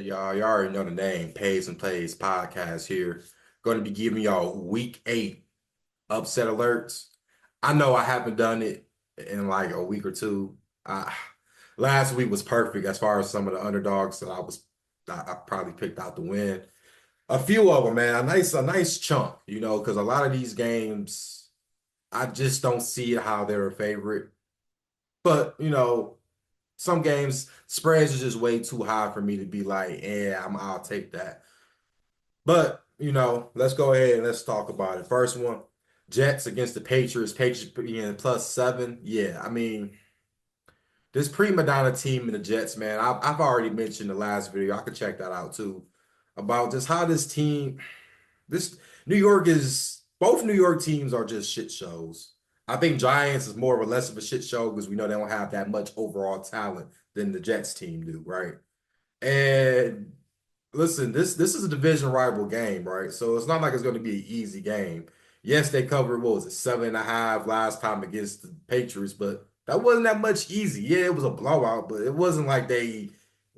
Y'all. Y'all already know the name. Pays and Plays podcast here. Going to be giving y'all week 8 upset alerts. I know I haven't done it in like a week or two. Last week was perfect as far as some of the underdogs that I probably picked out to win. A few of them, man, a nice chunk, because a lot of these games I just don't see how they're a favorite. But some games spreads are just way too high for me to be like, yeah, I'll take that. But let's go ahead and let's talk about it. First one, Jets against the Patriots. Patriots being +7. Yeah, I mean, this prima donna team in the Jets, man. I've already mentioned the last video. I could check that out too, about just how this team, this New York is. Both New York teams are just shit shows. I think Giants is more or less of a shit show because we know they don't have that much overall talent than the Jets team do, right? And listen, this is a division rival game, right? So it's not like it's going to be an easy game. Yes, they covered, what was it, 7.5 last time against the Patriots, but that wasn't that much easy. Yeah, it was a blowout, but it wasn't like they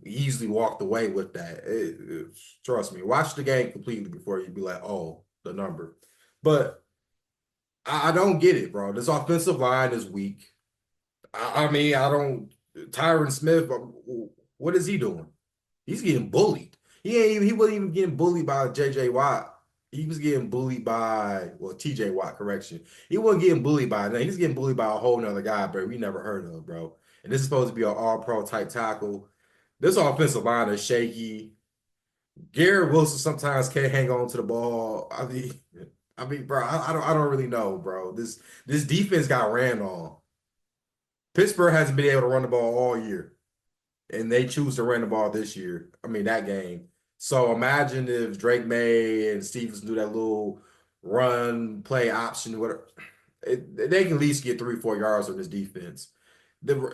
easily walked away with that. Trust me, watch the game completely before you be like, oh, the number. But I don't get it, bro. This offensive line is weak. I mean, I don't. Tyron Smith, what is he doing? He's getting bullied. He wasn't even getting bullied by J.J. Watt. He was getting bullied by, well, T.J. Watt, correction. He wasn't getting bullied by, no, he's getting bullied by a whole nother guy, bro. We never heard of, bro. And this is supposed to be an all-pro type tackle. This offensive line is shaky. Garrett Wilson sometimes can't hang on to the ball. I mean, bro, I don't really know, bro. This defense got ran on. Pittsburgh hasn't been able to run the ball all year, and they choose to run the ball this year. I mean, that game. So imagine if Drake May and Stevens do that little run play option, whatever. They can at least get 3, 4 yards on this defense.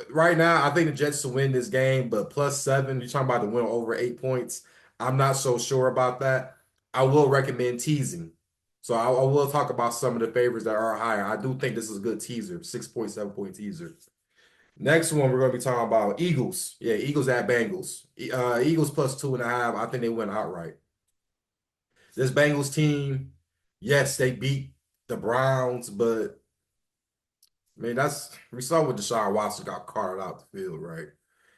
Right now, I think the Jets will win this game, but +7, you're talking about the win over 8 points. I'm not so sure about that. I will recommend teasing. So I will talk about some of the favorites that are higher. I do think this is a good teaser, 6.7 point teaser. Next one, we're going to be talking about Eagles. Yeah, Eagles at Bengals. Eagles +2.5. I think they went outright. This Bengals team, yes, they beat the Browns, but I mean, we saw what Deshaun Watson got carted out the field, right?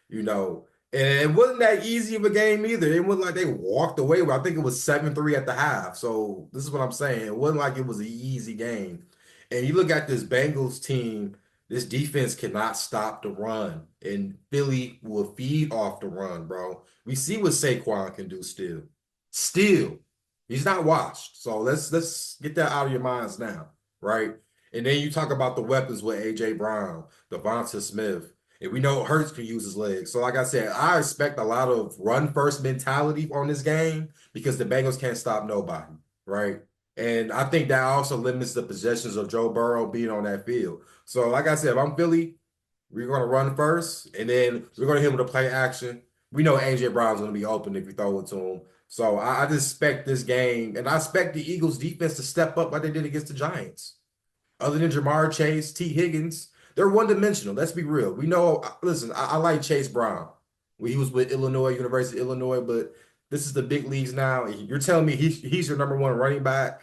You know, and it wasn't that easy of a game either. It wasn't like they walked away with, I think it was 7-3 at the half. So this is what I'm saying. It wasn't like it was an easy game. And you look at this Bengals team, this defense cannot stop the run. And Philly will feed off the run, bro. We see what Saquon can do still. Still. He's not washed. So let's get that out of your minds now, right? And then you talk about the weapons with A.J. Brown, Devonta Smith, and we know Hurts can use his legs. So, like I said, I expect a lot of run first mentality on this game because the Bengals can't stop nobody, right? And I think that also limits the possessions of Joe Burrow being on that field. So, like I said, if I'm Philly, we're going to run first, and then we're going to hit with a play action. We know A.J. Brown's going to be open if you throw it to him. So, I just expect this game, and I expect the Eagles defense to step up like they did against the Giants. Other than Jamar Chase, T. Higgins, they're one-dimensional. Let's be real. We know, listen, I like Chase Brown. He was with Illinois, University of Illinois, but this is the big leagues now. You're telling me he's your number one running back?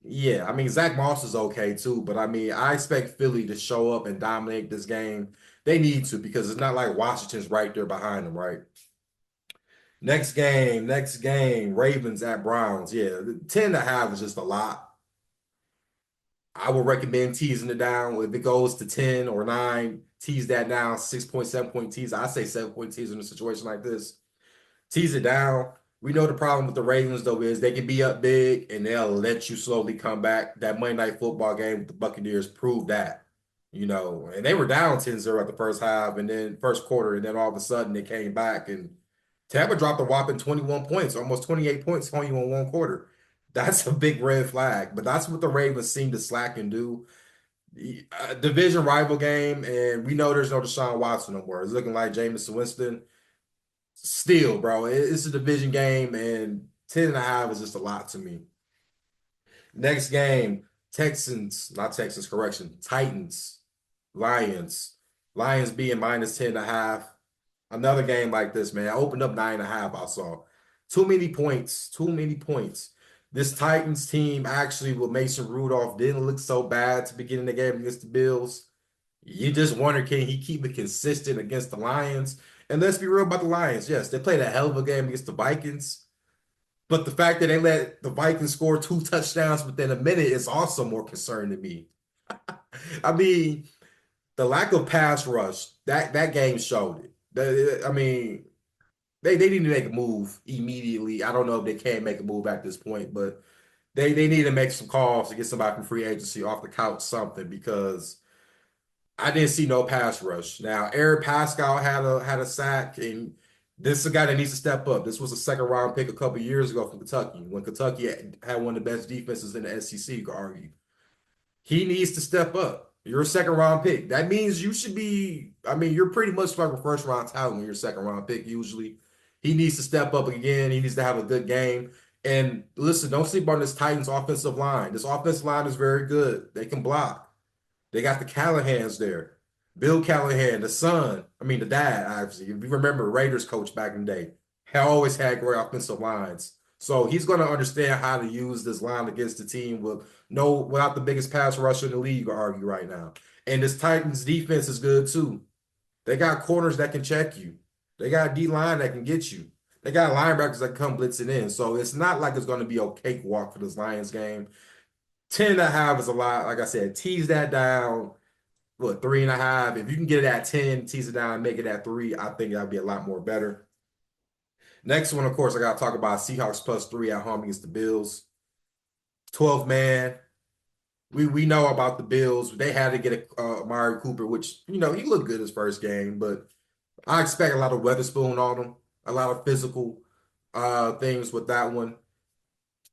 Yeah, I mean, Zach Moss is okay too, but I mean, I expect Philly to show up and dominate this game. They need to because it's not like Washington's right there behind them, right? Next game, Ravens at Browns. Yeah, 10.5 is just a lot. I would recommend teasing it down. If it goes to 10 or 9, tease that down. 6.7 point tease. I say 7 point tease in a situation like this. Tease it down. We know the problem with the Ravens, though, is they can be up big and they'll let you slowly come back. That Monday Night Football game with the Buccaneers proved that, and they were down 10-0 at the first half and then first quarter, and then all of a sudden they came back and Tampa dropped a whopping 21 points, almost 28 points only in one quarter. That's a big red flag, but that's what the Ravens seem to slack and do. Division rival game, and we know there's no Deshaun Watson no more. It's looking like Jameis Winston. Still, bro, it's a division game, and 10.5 is just a lot to me. Next game, Texans, not Texans, correction, Titans, Lions. Lions being -10.5. Another game like this, man. I opened up 9.5. I saw too many points. Too many points. This Titans team actually with Mason Rudolph didn't look so bad to begin the game against the Bills. You just wonder, can he keep it consistent against the Lions? And let's be real about the Lions. Yes, they played a hell of a game against the Vikings. But the fact that they let the Vikings score two touchdowns within a minute is also more concerning to me. I mean, the lack of pass rush, that game showed it. I mean, they need to make a move immediately. I don't know if they can make a move at this point, but they need to make some calls to get somebody from free agency off the couch, something, because I didn't see no pass rush. Now, Eric Pascal had a sack, and this is a guy that needs to step up. This was a second round pick a couple years ago from Kentucky, when Kentucky had one of the best defenses in the SEC, you could argue. He needs to step up. You're a second round pick. That means you should be, I mean, you're pretty much like a first round talent when you're a second round pick, usually. He needs to step up again. He needs to have a good game. And listen, don't sleep on this Titans offensive line. This offensive line is very good. They can block. They got the Callahans there. Bill Callahan, the son, I mean the dad, obviously. If you remember, Raiders coach back in the day, always had great offensive lines. So he's going to understand how to use this line against the team without the biggest pass rusher in the league, you argue right now. And this Titans defense is good too. They got corners that can check you. They got a D line that can get you. They got linebackers that come blitzing in. So it's not like it's going to be a cakewalk for this Lions game. 10.5 is a lot. Like I said, tease that down. What, 3.5? If you can get it at 10, tease it down and make it at 3, I think that'd be a lot more better. Next one, of course, I got to talk about Seahawks +3 at home against the Bills. 12 man. We know about the Bills. They had to get Amari Cooper, which, he looked good his first game, but I expect a lot of Weatherspoon on him, a lot of physical things with that one.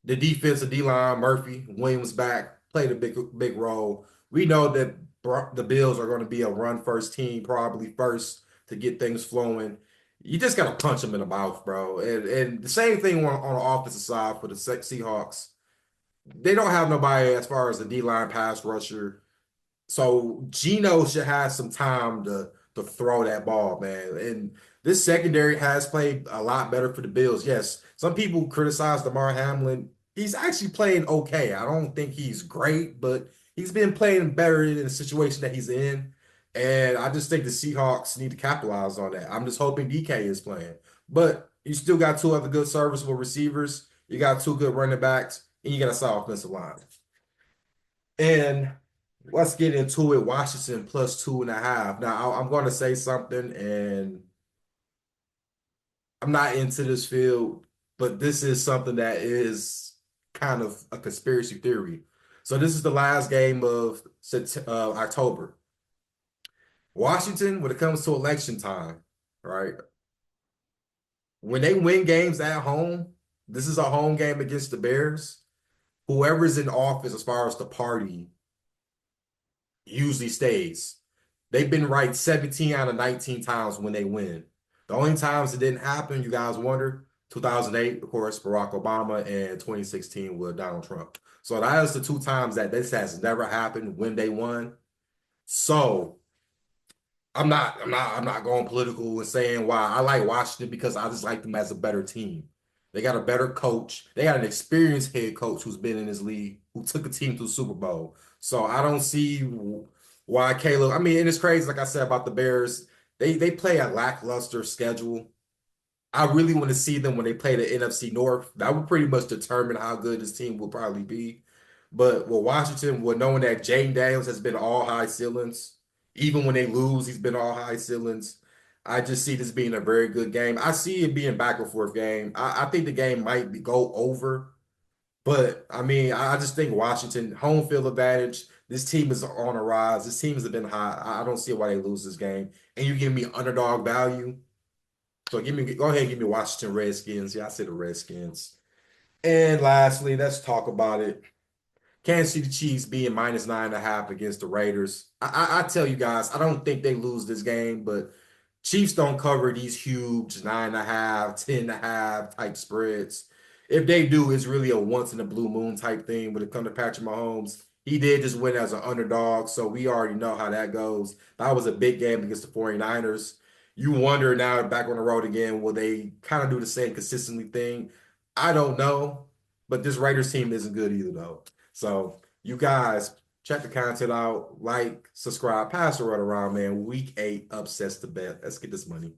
The defensive D-line, Murphy, Williams back, played a big role. We know that the Bills are going to be a run-first team, probably first to get things flowing. You just got to punch them in the mouth, bro. And the same thing on the offensive side for the Seahawks. They don't have nobody as far as the D-line pass rusher. So Geno should have some time to throw that ball, man. And this secondary has played a lot better for the Bills. Yes, some people criticize Damar Hamlin. He's actually playing okay. I don't think he's great, but he's been playing better in the situation that he's in. And I just think the Seahawks need to capitalize on that. I'm just hoping DK is playing. But you still got two other good serviceable receivers. You got two good running backs, and you got a solid offensive line. And let's get into it. Washington +2.5. Now, I'm going to say something, and I'm not into this field, but this is something that is kind of a conspiracy theory. So this is the last game of October. Washington, when it comes to election time, right? When they win games at home, this is a home game against the Bears. Whoever's in office as far as the party usually stays. They've been right 17 out of 19 times when they win. The only times it didn't happen, you guys wonder, 2008, of course, Barack Obama, and 2016 with Donald Trump. So that is the two times that this has never happened when they won. So I'm not going political and saying why. I like Washington because I just like them as a better team. They got a better coach. They got an experienced head coach who's been in this league, who took a team to the Super Bowl. So I don't see why Caleb. I mean, and it's crazy, like I said about the Bears. They play a lackluster schedule. I really want to see them when they play the NFC North. That would pretty much determine how good this team will probably be. But with Washington, with knowing that Jaden Daniels has been all high ceilings, even when they lose, he's been all high ceilings. I just see this being a very good game. I see it being back and forth game. I think the game might go over, but I mean, I just think Washington home field advantage. This team is on a rise. This team has been hot. I don't see why they lose this game. And you give me underdog value. So go ahead and give me Washington Redskins. Yeah, I say the Redskins. And lastly, let's talk about it. Kansas City Chiefs being -9.5 against the Raiders. I tell you guys, I don't think they lose this game, but Chiefs don't cover these huge 9.5, 10.5 type spreads. If they do, it's really a once in a blue moon type thing when it comes to Patrick Mahomes. He did just win as an underdog, so we already know how that goes. That was a big game against the 49ers. You wonder now back on the road again, will they kind of do the same consistently thing? I don't know, but this Raiders team isn't good either though. So you guys check the content out, like, subscribe, pass the word around, man. Week 8 upsets the bet. Let's get this money.